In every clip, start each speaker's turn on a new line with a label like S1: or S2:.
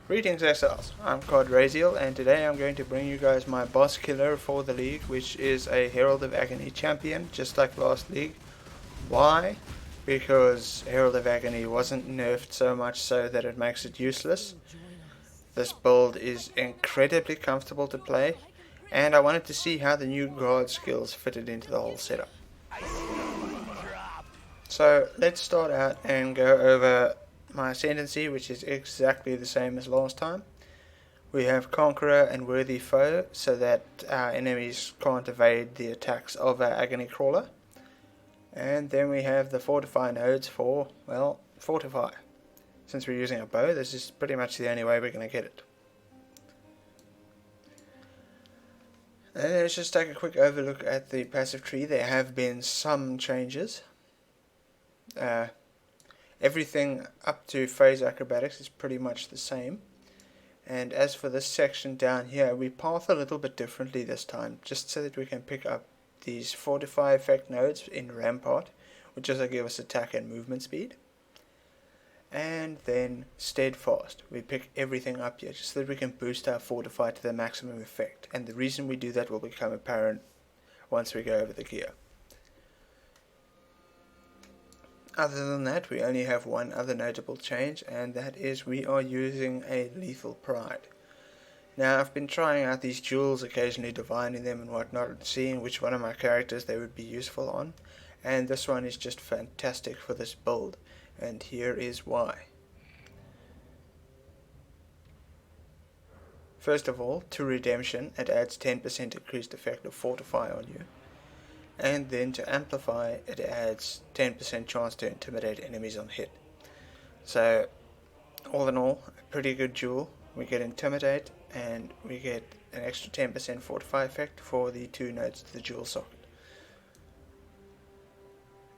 S1: Greetings Exiles, I'm Cod Raziel, and today I'm going to bring you guys my boss killer for the league, which is a Herald of Agony champion, just like last league. Why? Because Herald of Agony wasn't nerfed so much so that it makes it useless. This build is incredibly comfortable to play, and I wanted to see how the new guard skills fitted into the whole setup. So let's start out and go over my Ascendancy, which is exactly the same as last time. We have Conqueror and Worthy Foe, so that our enemies can't evade the attacks of our Agony Crawler. And then we have the Fortify nodes for, well, Fortify. Since we're using a bow, this is pretty much the only way we're going to get it. And let's just take a quick overlook at the passive tree. There have been some changes. Everything up to phase acrobatics is pretty much the same. And as for this section down here, we path a little bit differently this time, just so that we can pick up these Fortify effect nodes in Rampart, which is to give us attack and movement speed. And then Steadfast, we pick everything up here, just so that we can boost our Fortify to the maximum effect. And the reason we do that will become apparent once we go over the gear. Other than that, we only have one other notable change, and that is we are using a Lethal Pride. Now, I've been trying out these jewels, occasionally divining them and whatnot, and seeing which one of my characters they would be useful on, and this one is just fantastic for this build, and here is why. First of all, to Redemption, it adds 10% increased effect of Fortify on you. And then to Amplify, it adds 10% chance to intimidate enemies on hit. So, all in all, a pretty good jewel. We get Intimidate, and we get an extra 10% Fortify effect for the 2 nodes to the jewel socket.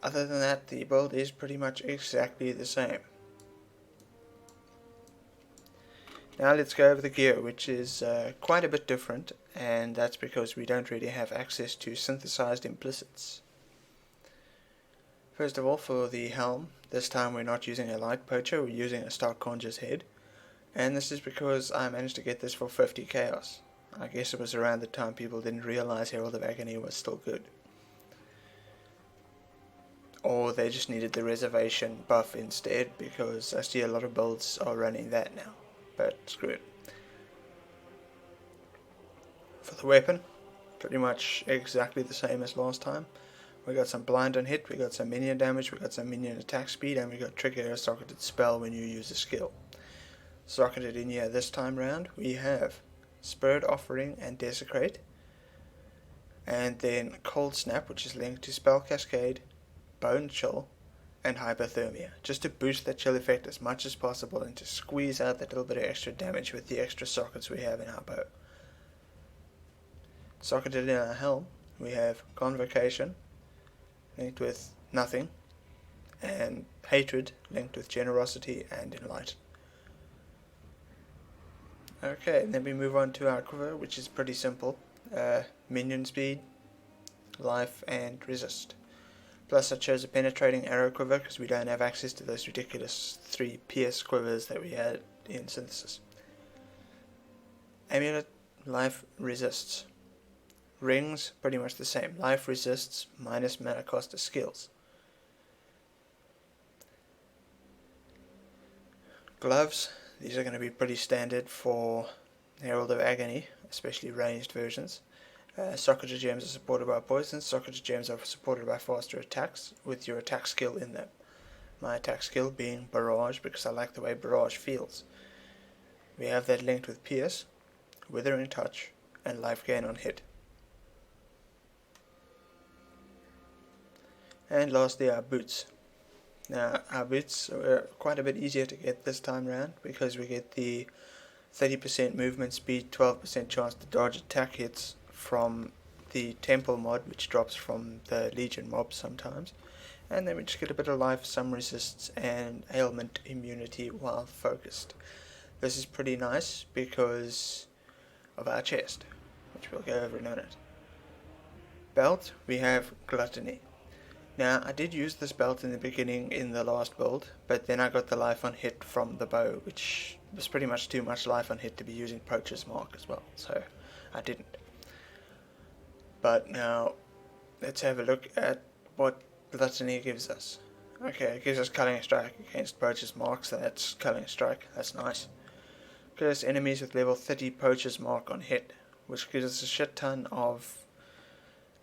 S1: Other than that, the build is pretty much exactly the same. Now let's go over the gear, which is quite a bit different, and that's because we don't really have access to synthesized implicits. First of all, for the helm, this time we're not using a light poacher, we're using a stock conjurer's head, and this is because I managed to get this for 50 chaos. I guess it was around the time people didn't realize Herald of Agony was still good. Or they just needed the reservation buff instead, because I see a lot of builds are running that now. But screw it. For the weapon, pretty much exactly the same as last time. We got some blind on hit, we got some minion damage, we got some minion attack speed, and we got trigger a socketed spell when you use a skill. Socketed in here this time round, we have Spirit Offering and Desecrate, and then Cold Snap, which is linked to Spell Cascade, Bone Chill, and Hypothermia, just to boost that chill effect as much as possible and to squeeze out that little bit of extra damage with the extra sockets we have in our bow. Socketed in our helm, we have Convocation, linked with Nothing, and Hatred, linked with Generosity and Enlighten. Okay, then we move on to our quiver, which is pretty simple. Minion speed, life, and resist. Plus I chose a penetrating arrow quiver because we don't have access to those ridiculous 3 PS quivers that we had in Synthesis. Amulet, life, resists. Rings, pretty much the same. Life resists minus mana cost of skills. Gloves, these are going to be pretty standard for Herald of Agony, especially ranged versions. Socketed gems are supported by poison. Socketed gems are supported by faster attacks with your attack skill in them. My attack skill being Barrage, because I like the way Barrage feels. We have that linked with Pierce, Withering Touch, and life gain on hit. And lastly, our boots. Now, our boots are quite a bit easier to get this time round because we get the 30% movement speed, 12% chance to dodge attack hits from the Temple mod, which drops from the Legion mobs sometimes, and then we just get a bit of life, some resists, and ailment immunity while focused. This is pretty nice because of our chest, which we'll go over in a minute. Belt, we have Gluttony. Now, I did use this belt in the beginning in the last build, but then I got the life on hit from the bow, which was pretty much too much life on hit to be using Poacher's Mark as well, so I didn't. But now, let's have a look at what Gluttony gives us. Okay, it gives us Culling Strike against Poacher's Mark, so that's Culling Strike, that's nice. Gives us enemies with level 30 Poacher's Mark on hit, which gives us a shit ton of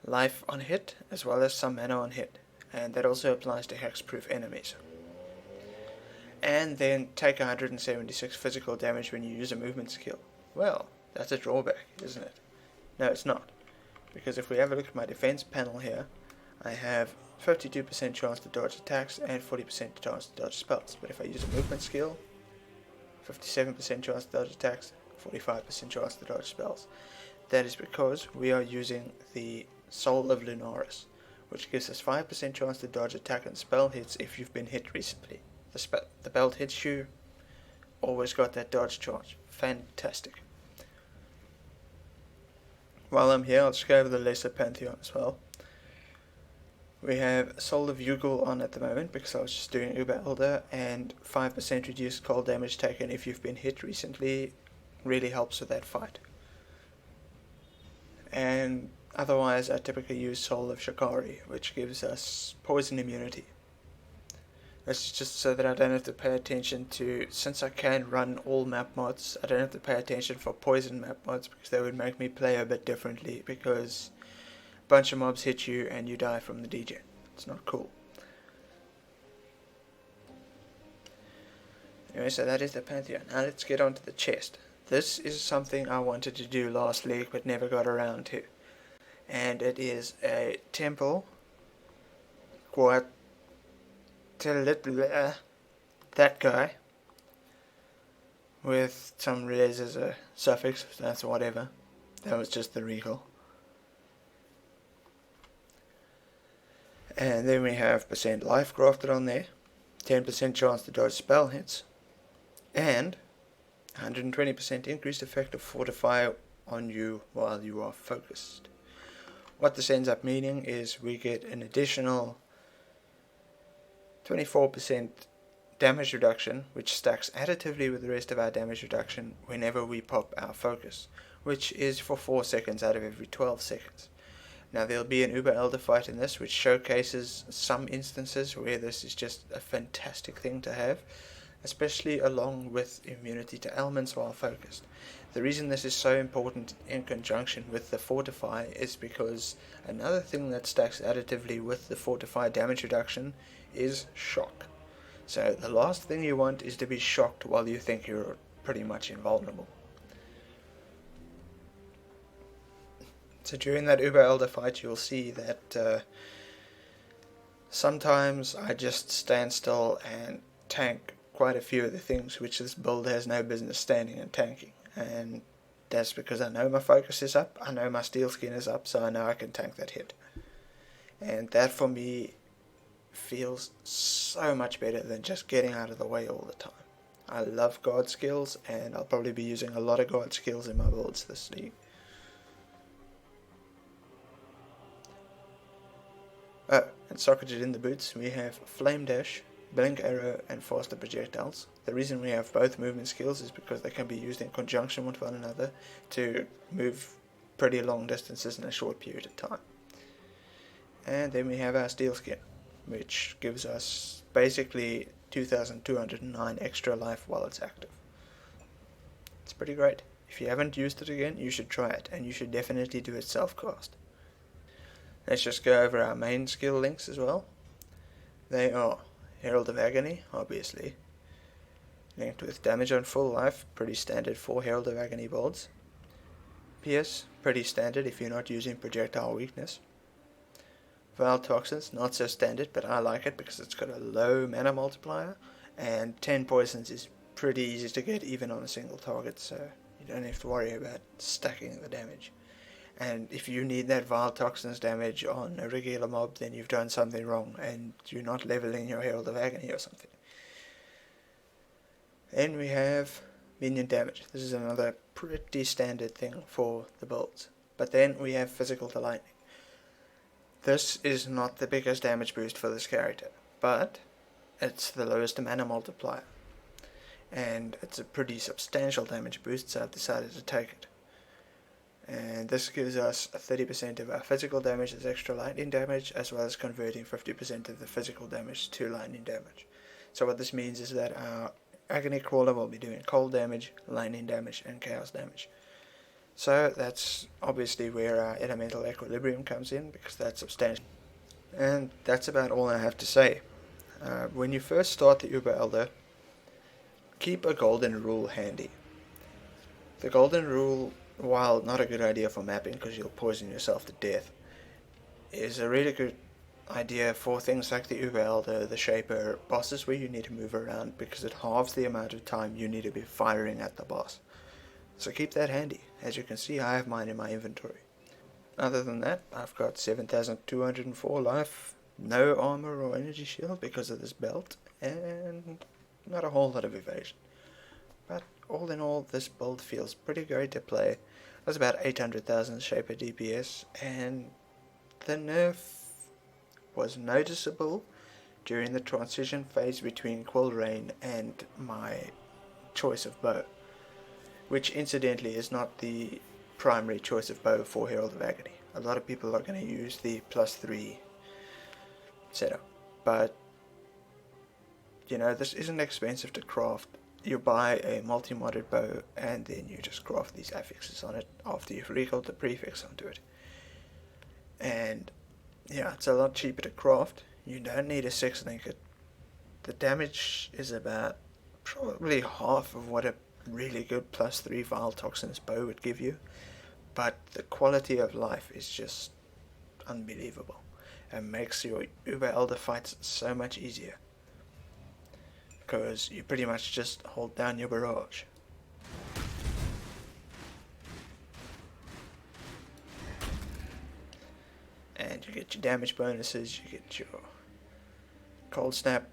S1: life on hit, as well as some mana on hit. And that also applies to hexproof enemies. And then take 176 physical damage when you use a movement skill. Well, that's a drawback, isn't it? No, it's not. Because if we have a look at my defense panel here, I have 52% chance to dodge attacks and 40% chance to dodge spells. But if I use a movement skill, 57% chance to dodge attacks, 45% chance to dodge spells. That is because we are using the Soul of Lunaris, which gives us 5% chance to dodge attack and spell hits if you've been hit recently. The belt hits you, always got that dodge charge. Fantastic. While I'm here, I'll just go over the lesser pantheon as well. We have Soul of Yugel on at the moment because I was just doing Uber Elder, and 5% reduced cold damage taken if you've been hit recently really helps with that fight. And otherwise, I typically use Soul of Shikari, which gives us poison immunity. That's just so that I don't have to pay attention to, since I can run all map mods, I don't have to pay attention for poison map mods because they would make me play a bit differently because a bunch of mobs hit you and you die from the DJ. It's not cool. Anyway, so that is the Pantheon. Now let's get on to the chest. This is something I wanted to do last league but never got around to. And it is a temple that guy with some res as a suffix, that's whatever. That was just the regal. And then we have % life grafted on there, 10% chance to dodge spell hits, and 120% increased effect of Fortify on you while you are focused. What this ends up meaning is we get an additional 24% damage reduction, which stacks additively with the rest of our damage reduction whenever we pop our focus, which is for 4 seconds out of every 12 seconds. Now there'll be an Uber Elder fight in this which showcases some instances where this is just a fantastic thing to have, especially along with immunity to elements while focused. The reason this is so important in conjunction with the Fortify is because another thing that stacks additively with the Fortify damage reduction is shock. So the last thing you want is to be shocked while you think you're pretty much invulnerable. So during that Uber Elder fight you'll see that sometimes I just stand still and tank quite a few of the things which this build has no business standing and tanking, and that's because I know my focus is up, I know my steelskin is up, so I know I can tank that hit. And that for me feels so much better than just getting out of the way all the time. I love guard skills, and I'll probably be using a lot of guard skills in my builds this league. Oh, and socketed in the boots we have Flame Dash, Blink Arrow, and Faster Projectiles. The reason we have both movement skills is because they can be used in conjunction with one another to move pretty long distances in a short period of time. And then we have our Steelskin, which gives us basically 2209 extra life while it's active. It's pretty great. If you haven't used it again, you should try it, and you should definitely do it self-cast. Let's just go over our main skill links as well. They are Herald of Agony, obviously, linked with damage on full life, pretty standard for Herald of Agony builds. Pierce, pretty standard if you're not using projectile weakness. Vile Toxins, not so standard, but I like it because it's got a low mana multiplier, and 10 poisons is pretty easy to get even on a single target, so you don't have to worry about stacking the damage. And if you need that Vile Toxins damage on a regular mob, then you've done something wrong and you're not leveling your Herald of Agony or something. Then we have minion damage. This is another pretty standard thing for the builds. But then we have Physical to Lightning. This is not the biggest damage boost for this character, but it's the lowest mana multiplier, and it's a pretty substantial damage boost, so I've decided to take it. And this gives us 30% of our physical damage as extra lightning damage, as well as converting 50% of the physical damage to lightning damage. So what this means is that our Agony Crawler will be doing cold damage, lightning damage, and chaos damage. So that's obviously where our elemental equilibrium comes in, because that's substantial. And that's about all I have to say. When you first start the Uber Elder, keep a golden rule handy. The golden rule, while not a good idea for mapping because you'll poison yourself to death, is a really good idea for things like the Uber Elder, the Shaper, bosses where you need to move around, because it halves the amount of time you need to be firing at the boss. So keep that handy. As you can see, I have mine in my inventory. Other than that, I've got 7,204 life, no armor or energy shield because of this belt, and not a whole lot of evasion. But all in all, this build feels pretty great to play. That's about 800,000 Shaper DPS, and the nerf was noticeable during the transition phase between Quill Rain and my choice of bow, which incidentally is not the primary choice of bow for Herald of Agony. A lot of people are going to use the +3 setup, but you know, this isn't expensive to craft. You buy a multi-modded bow and then you just craft these affixes on it after you've recalled the prefix onto it. And yeah, it's a lot cheaper to craft. You don't need a 6 linket. The damage is about probably half of what a really good +3 Vile Toxins bow would give you, but the quality of life is just unbelievable and makes your Uber Elder fights so much easier, because you pretty much just hold down your barrage. And you get your damage bonuses, you get your cold snap.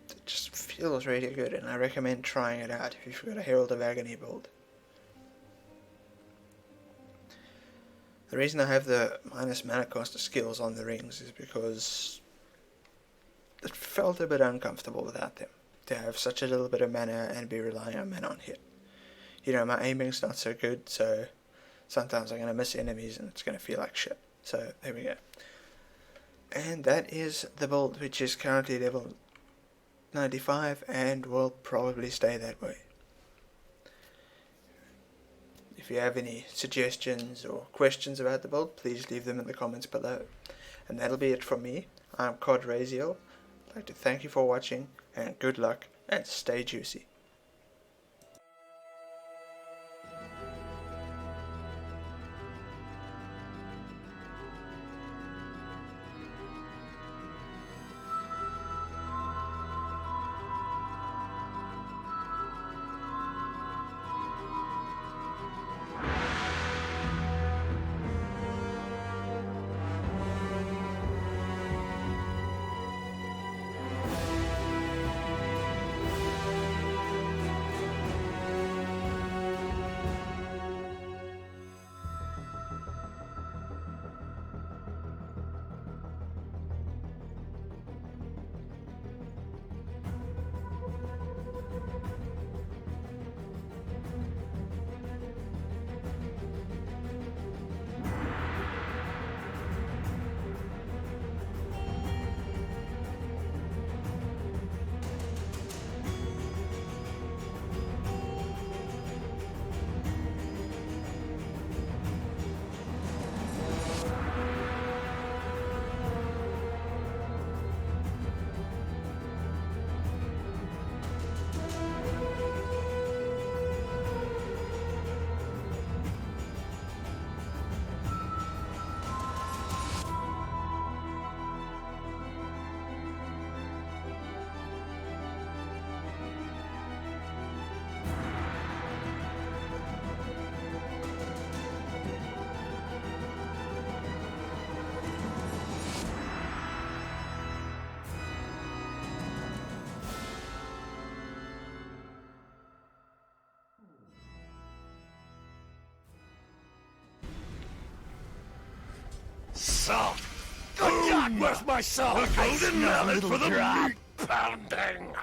S1: It just feels really good, and I recommend trying it out if you've got a Herald of Agony build. The reason I have the minus mana cost of skills on the rings is because it felt a bit uncomfortable without them, to have such a little bit of mana and be relying on mana on hit. You know, my aiming's not so good, so sometimes I'm going to miss enemies and it's going to feel like shit. So there we go. And that is the build, which is currently level 95 and will probably stay that way. If you have any suggestions or questions about the build, please leave them in the comments below. And that'll be it from me. I'm Cod Raziel. I'd like to thank you for watching, and good luck, and stay juicy.
S2: So, not worth my salt.
S3: A golden mallet for the
S2: drop.
S3: meat pounding.